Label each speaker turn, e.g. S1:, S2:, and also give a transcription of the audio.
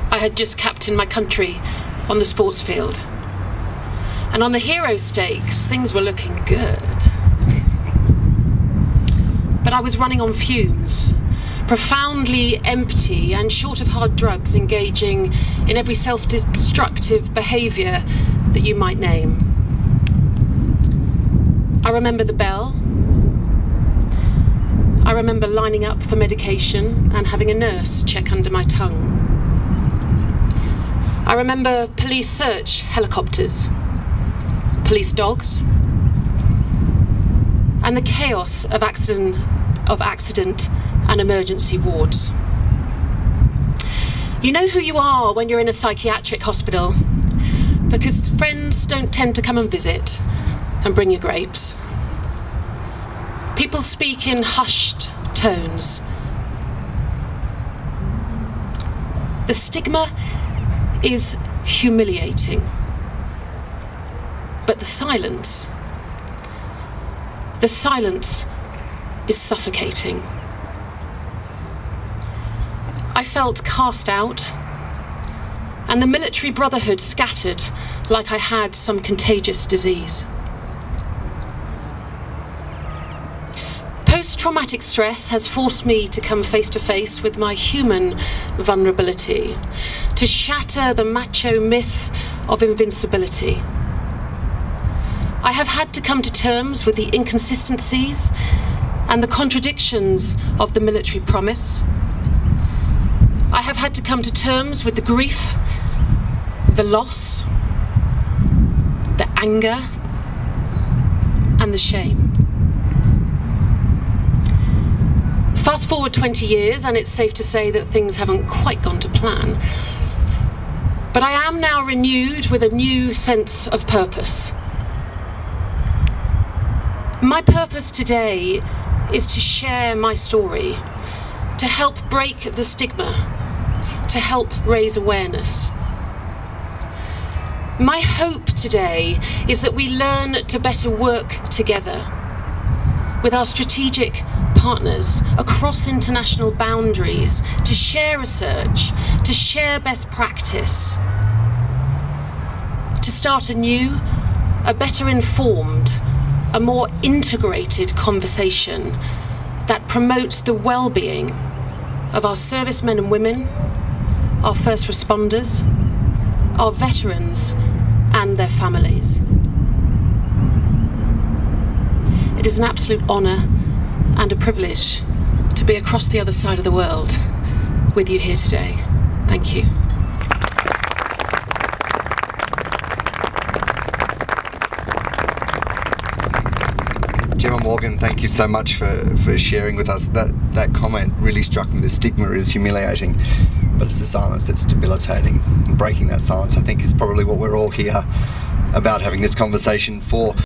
S1: I had just captained my country on the sports field. And on the hero stakes, things were looking good. But I was running on fumes, profoundly empty and short of hard drugs, engaging in every self-destructive behaviour that you might name. I remember the bell. I remember lining up for medication and having a nurse check under my tongue. I remember police search helicopters, police dogs, and the chaos of accident and emergency wards. You know who you are when you're in a psychiatric hospital, because friends don't tend to come and visit and bring you grapes. People speak in hushed tones. The stigma is humiliating, but the silence is suffocating. I felt cast out, and the military brotherhood scattered like I had some contagious disease. Post-traumatic stress has forced me to come face to face with my human vulnerability, to shatter the macho myth of invincibility. I have had to come to terms with the inconsistencies and the contradictions of the military promise. I have had to come to terms with the grief, the loss, the anger, and the shame. Fast forward 20 years, and it's safe to say that things haven't quite gone to plan. But I am now renewed with a new sense of purpose. My purpose today is to share my story, to help break the stigma, to help raise awareness. My hope today is that we learn to better work together with our strategic partners across international boundaries, to share research, to share best practice, to start anew, a better informed, a more integrated conversation that promotes the well-being of our servicemen and women, our first responders, our veterans, and their families. It is an absolute honour and a privilege to be across the other side of the world with you here today. Thank you.
S2: Gemma Morgan, thank you so much for sharing with us. That comment really struck me. The stigma is humiliating, but it's the silence that's debilitating. And breaking that silence, I think, is probably what we're all here about having this conversation for.